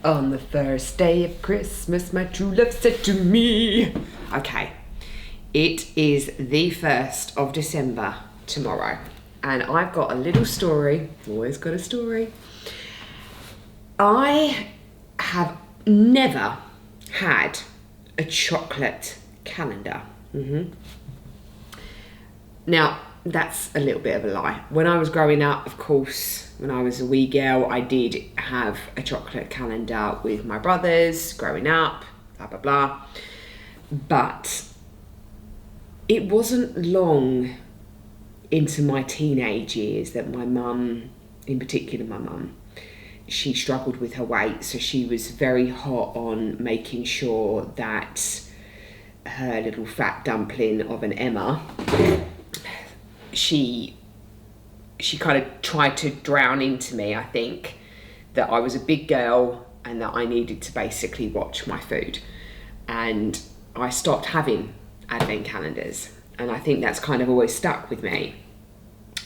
On the first day of Christmas, my true love said to me. Okay, it is the 1st of December tomorrow, and I've got a little story. Always got a story. I have never had a chocolate calendar. Now, that's a little bit of a lie. When I was growing up, of course, when I was a wee girl, I did have a chocolate calendar with my brothers growing up, blah, blah, blah. But it wasn't long into my teenage years that my mum, in particular my mum, she struggled with her weight. So she was very hot on making sure that her little fat dumpling of an Emma, she kind of tried to drown into me, I think, that I was a big girl and that I needed to basically watch my food. And I stopped having advent calendars. And I think that's kind of always stuck with me,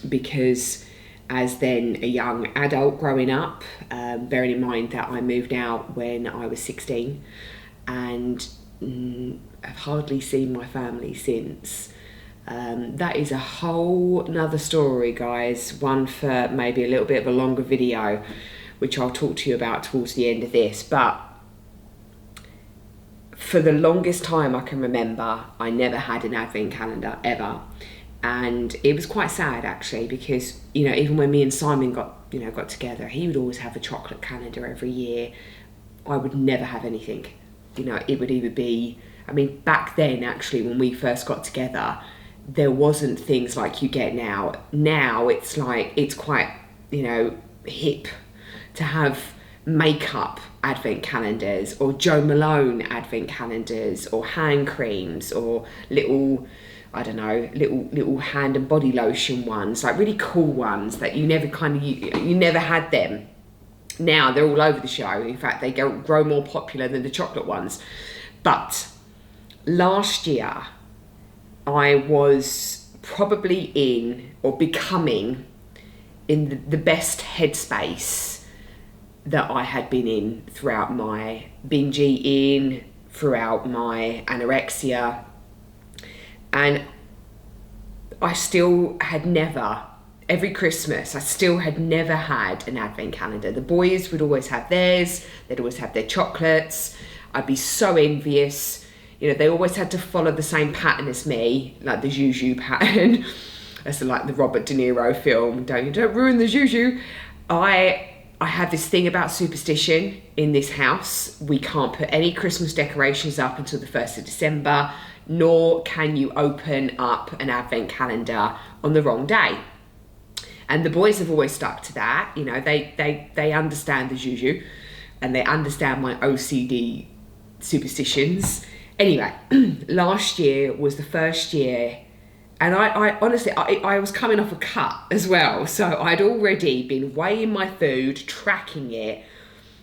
because as then a young adult growing up, bearing in mind that I moved out when I was 16 and I've hardly seen my family since. That is a whole nother story, guys, one for maybe a little bit of a longer video, which I'll talk to you about towards the end of this. But for the longest time I can remember, I never had an advent calendar ever. And it was quite sad, actually, because, you know, even when me and Simon got together, he would always have a chocolate calendar every year. I would never have anything. You know, it would either be, I mean, back then, actually, when we first got together, there wasn't things like you get now. Now it's like, it's quite, you know, hip to have makeup advent calendars or Jo Malone advent calendars or hand creams or little, I don't know, little hand and body lotion ones, like really cool ones that you never you never had them. Now they're all over the show. In fact, they grow more popular than the chocolate ones. But last year, I was probably in, or becoming, in the best headspace that I had been in throughout my binge eating, throughout my anorexia. And I still had never, every Christmas, I still had never had an advent calendar. The boys would always have theirs. They'd always have their chocolates. I'd be so envious. You know, they always had to follow the same pattern as me, like the Juju pattern. That's like the Robert De Niro film, don't ruin the Juju. I have this thing about superstition in this house. We can't put any Christmas decorations up until the 1st of December, nor can you open up an advent calendar on the wrong day. And the boys have always stuck to that. You know, they understand the Juju and they understand my OCD superstitions. Anyway, last year was the first year, and I honestly, I was coming off a cut as well. So I'd already been weighing my food, tracking it.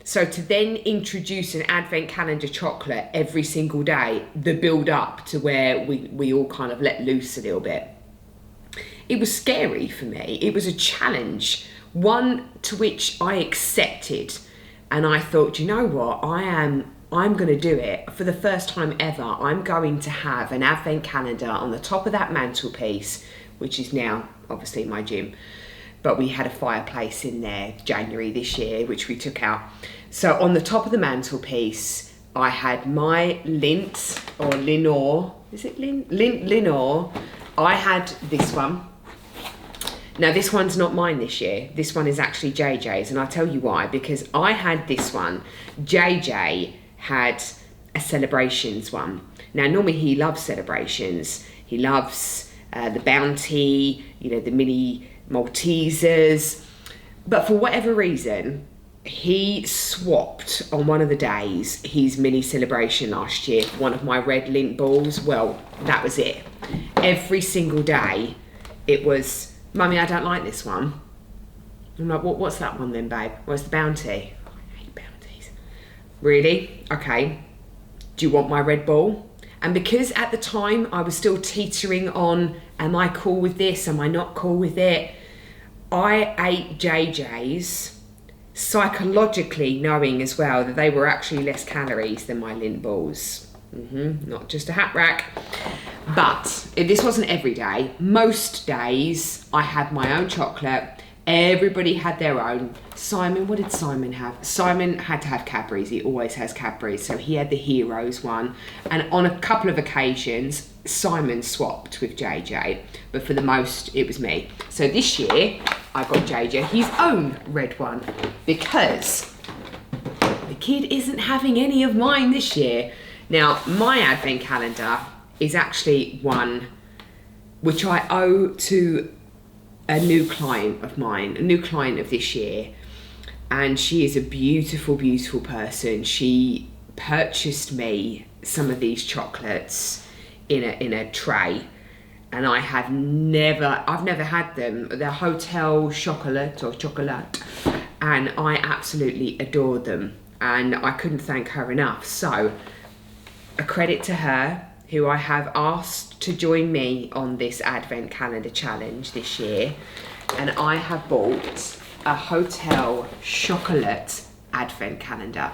So to then introduce an advent calendar chocolate every single day, the build up to where we all kind of let loose a little bit. It was scary for me. It was a challenge, one to which I accepted. And I thought, you know what, I'm going to do it. For the first time ever, I'm going to have an advent calendar on the top of that mantelpiece, which is now obviously my gym. But we had a fireplace in there January this year, which we took out. So on the top of the mantelpiece, I had my Lindt or Lenor. Is it Lindt? Lenor. I had this one. Now this one's not mine this year. This one is actually JJ's, and I'll tell you why. Because I had this one. JJ had a celebrations one. Now normally he loves celebrations. He loves the Bounty, you know, the mini Maltesers. But for whatever reason, he swapped on one of the days his mini celebration last year for one of my red Lindt balls. Well, that was it. Every single day it was, Mummy, I don't like this one. I'm like, what's that one then, babe? Where's the Bounty? I hate Bounties. Really? Okay. Do you want my red ball? And because at the time I was still teetering on, am I cool with this? Am I not cool with it? I ate JJ's psychologically knowing as well that they were actually less calories than my Lindt balls. Not just a hat rack. But this wasn't every day. Most days I had my own chocolate. Everybody had their own. Simon, what did Simon have? Simon had to have Cadbury's. He always has Cadbury's. So he had the Heroes one. And on a couple of occasions, Simon swapped with JJ. But for the most, it was me. So this year, I got JJ his own red one. Because the kid isn't having any of mine this year. Now, my advent calendar is actually one which I owe to a new client of mine, a new client of this year. And she is a beautiful, beautiful person. She purchased me some of these chocolates in a tray. And I've never had them. They're Hotel Chocolat or Chocolat. And I absolutely adore them. And I couldn't thank her enough. So, a credit to her, who I have asked to join me on this advent calendar challenge this year. And I have bought a Hotel Chocolat advent calendar.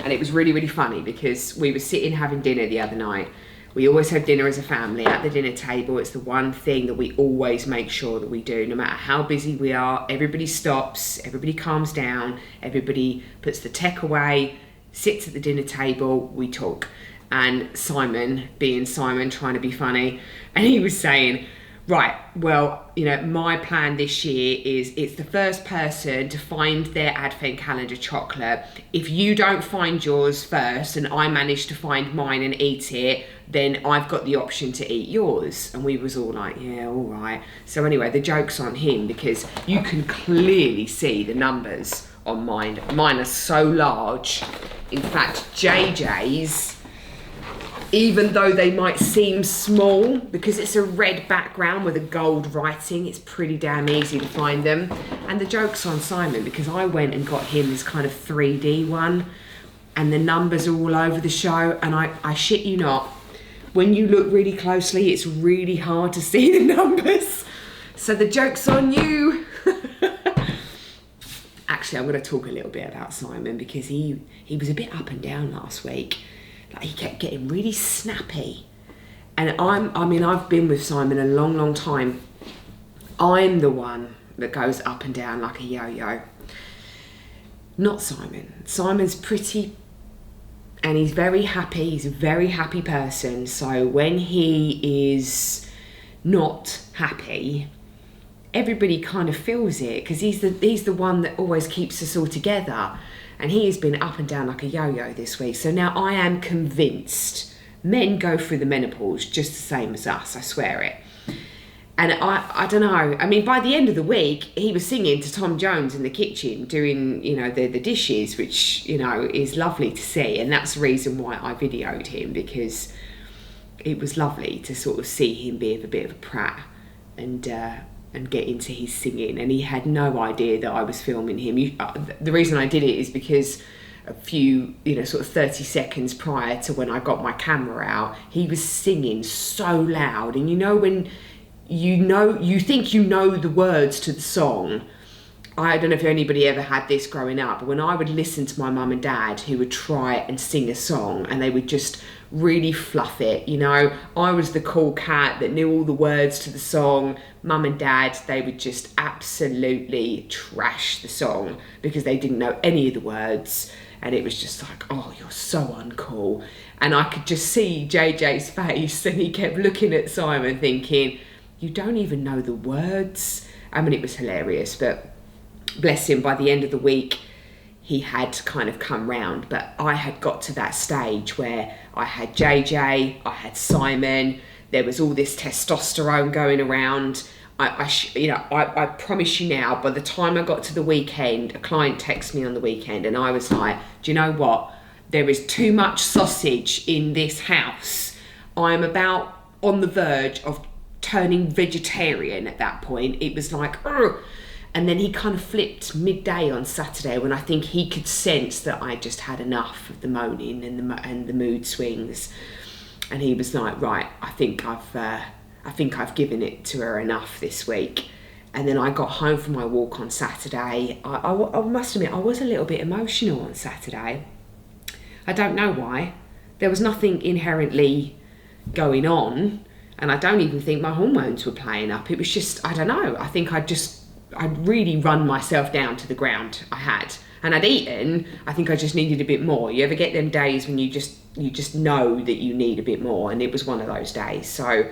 And it was really, really funny because we were sitting having dinner the other night. We always have dinner as a family at the dinner table. It's the one thing that we always make sure that we do. No matter how busy we are, everybody stops, everybody calms down, everybody puts the tech away, sits at the dinner table, we talk. And Simon, being Simon, trying to be funny, and he was saying, right, well, you know, my plan this year is it's the first person to find their advent calendar chocolate. If you don't find yours first and I manage to find mine and eat it, then I've got the option to eat yours. And we was all like, yeah, all right. So anyway, the joke's on him because you can clearly see the numbers on mine. Mine are so large. In fact, JJ's, even though they might seem small, because it's a red background with a gold writing, it's pretty damn easy to find them. And the joke's on Simon, because I went and got him this kind of 3D one, and the numbers are all over the show, and I shit you not, when you look really closely, it's really hard to see the numbers. So the joke's on you. Actually, I'm going to talk a little bit about Simon, because he was a bit up and down last week. He kept getting really snappy. And I've been with Simon a long, long time. I'm the one that goes up and down like a yo-yo. Not Simon. Simon's pretty, and he's very happy. He's a very happy person. So when he is not happy, everybody kind of feels it, because he's the one that always keeps us all together. And he has been up and down like a yo-yo this week. So now I am convinced men go through the menopause just the same as us, I swear it. And I don't know, I mean, by the end of the week, he was singing to Tom Jones in the kitchen, doing, you know, the dishes, which, you know, is lovely to see. And that's the reason why I videoed him, because it was lovely to sort of see him be a bit of a prat and get into his singing. And he had no idea that I was filming him. The reason I did it is because a few, you know, sort of 30 seconds prior to when I got my camera out, he was singing so loud. And you know, when you think you know the words to the song. I don't know if anybody ever had this growing up, but when I would listen to my mum and dad who would try and sing a song and they would just really fluff it, you know, I was the cool cat that knew all the words to the song. Mum and dad, they would just absolutely trash the song because they didn't know any of the words, and it was just like, oh, you're so uncool. And I could just see JJ's face, and he kept looking at Simon thinking, you don't even know the words. I mean, it was hilarious, but bless him, by the end of the week, he had kind of come round. But I had got to that stage where I had JJ, I had Simon, there was all this testosterone going around. I promise you now, by the time I got to the weekend, a client texted me on the weekend and I was like, do you know what? There is too much sausage in this house. I'm about on the verge of turning vegetarian at that point. It was like, ugh. And then he kind of flipped midday on Saturday when I think he could sense that I just had enough of the moaning and the mood swings. And he was like, right, I think I've given it to her enough this week. And then I got home from my walk on Saturday. I must admit, I was a little bit emotional on Saturday. I don't know why. There was nothing inherently going on, and I don't even think my hormones were playing up. It was just, I don't know, I think I'd really run myself down to the ground. I had. And I'd eaten. I think I just needed a bit more. You ever get them days when you just know that you need a bit more? And it was one of those days. So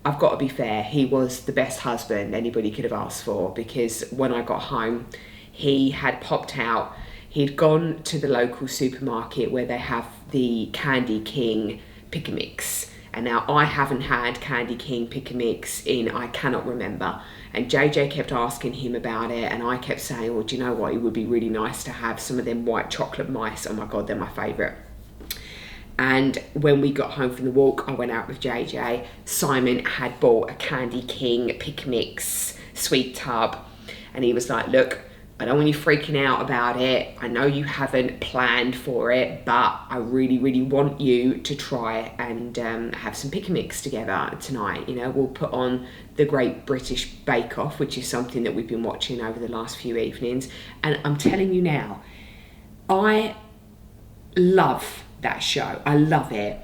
I've got to be fair. He was the best husband anybody could have asked for, because when I got home, he had popped out. He'd gone to the local supermarket where they have the Candy King Pick a Mix. And now I haven't had Candy King Pick a Mix in, I cannot remember. And JJ kept asking him about it, and I kept saying, oh, do you know what? It would be really nice to have some of them white chocolate mice. Oh my God, they're my favourite. And when we got home from the walk, I went out with JJ. Simon had bought a Candy King Pick Mix sweet tub. And he was like, look, I don't want you freaking out about it. I know you haven't planned for it, but I really, really want you to try and have some Pick a Mix together tonight. You know, we'll put on the Great British Bake Off, which is something that we've been watching over the last few evenings. And I'm telling you now, I love that show. I love it.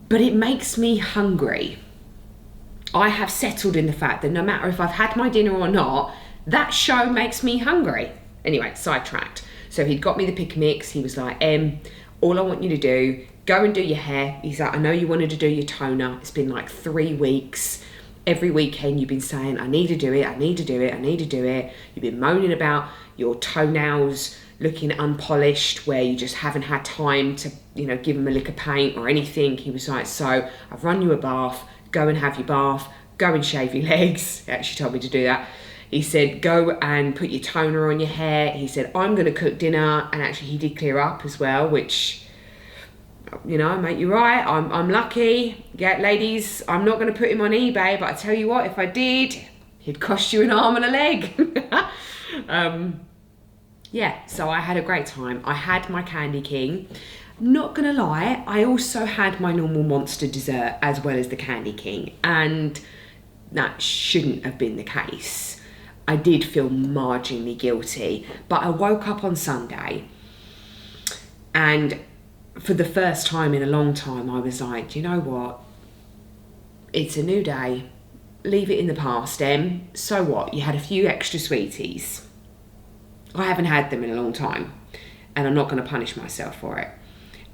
But it makes me hungry. I have settled in the fact that no matter if I've had my dinner or not, that show makes me hungry. Anyway, sidetracked. So he'd got me the Pick a Mix. He was like, all I want you to do, go and do your hair. He's like, I know you wanted to do your toner. It's been like 3 weeks. Every weekend you've been saying, I need to do it, I need to do it, I need to do it. You've been moaning about your toenails looking unpolished, where you just haven't had time to, you know, give them a lick of paint or anything. He was like, so I've run you a bath, go and have your bath, go and shave your legs. He actually told me to do that. He said, go and put your toner on your hair. He said, I'm going to cook dinner. And actually he did clear up as well, which, you know, mate, you're right. I'm lucky. Yeah, ladies, I'm not going to put him on eBay, but I tell you what, if I did, he'd cost you an arm and a leg. Yeah, so I had a great time. I had my Candy King. Not gonna lie, I also had my normal monster dessert as well as the Candy King, and that shouldn't have been the case. I did feel marginally guilty, but I woke up on Sunday, and for the first time in a long time, I was like, do you know what? It's a new day. Leave it in the past, Em. So what? You had a few extra sweeties. I haven't had them in a long time, and I'm not going to punish myself for it.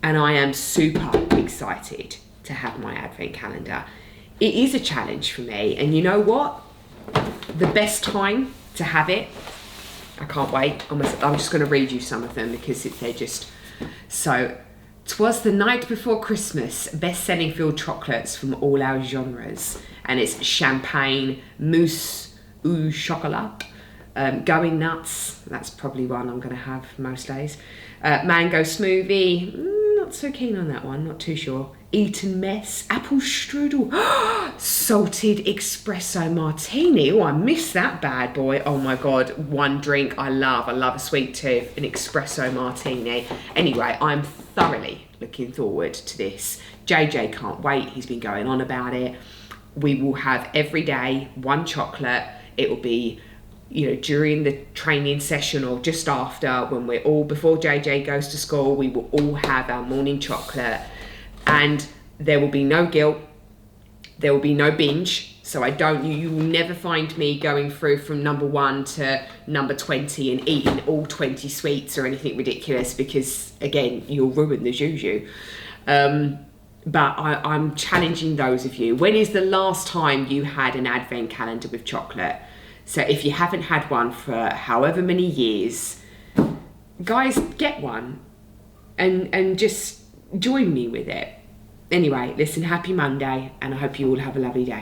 And I am super excited to have my advent calendar. It is a challenge for me, and you know what? The best time to have it, I can't wait. I'm just going to read you some of them because they're just so. 'Twas the night before Christmas, best-selling filled chocolates from all our genres, and it's champagne, mousse au chocolat, going nuts. That's probably one I'm going to have most days. Mango smoothie. Not so keen on that one. Not too sure. Eton mess, apple strudel, salted espresso martini. Oh, I miss that bad boy. Oh my God, one drink I love a sweet tooth, an espresso martini. Anyway, I'm thoroughly looking forward to this. JJ can't wait, he's been going on about it. We will have every day one chocolate. It will be, you know, during the training session or just after, when we're all, before JJ goes to school, we will all have our morning chocolate. And there will be no guilt, there will be no binge. So you will never find me going through from number 1 to number 20 and eating all 20 sweets or anything ridiculous, because again, you'll ruin the juju. But I'm challenging those of you. When is the last time you had an advent calendar with chocolate? So if you haven't had one for however many years, guys, get one and just join me with it. Anyway, listen, happy Monday, and I hope you all have a lovely day.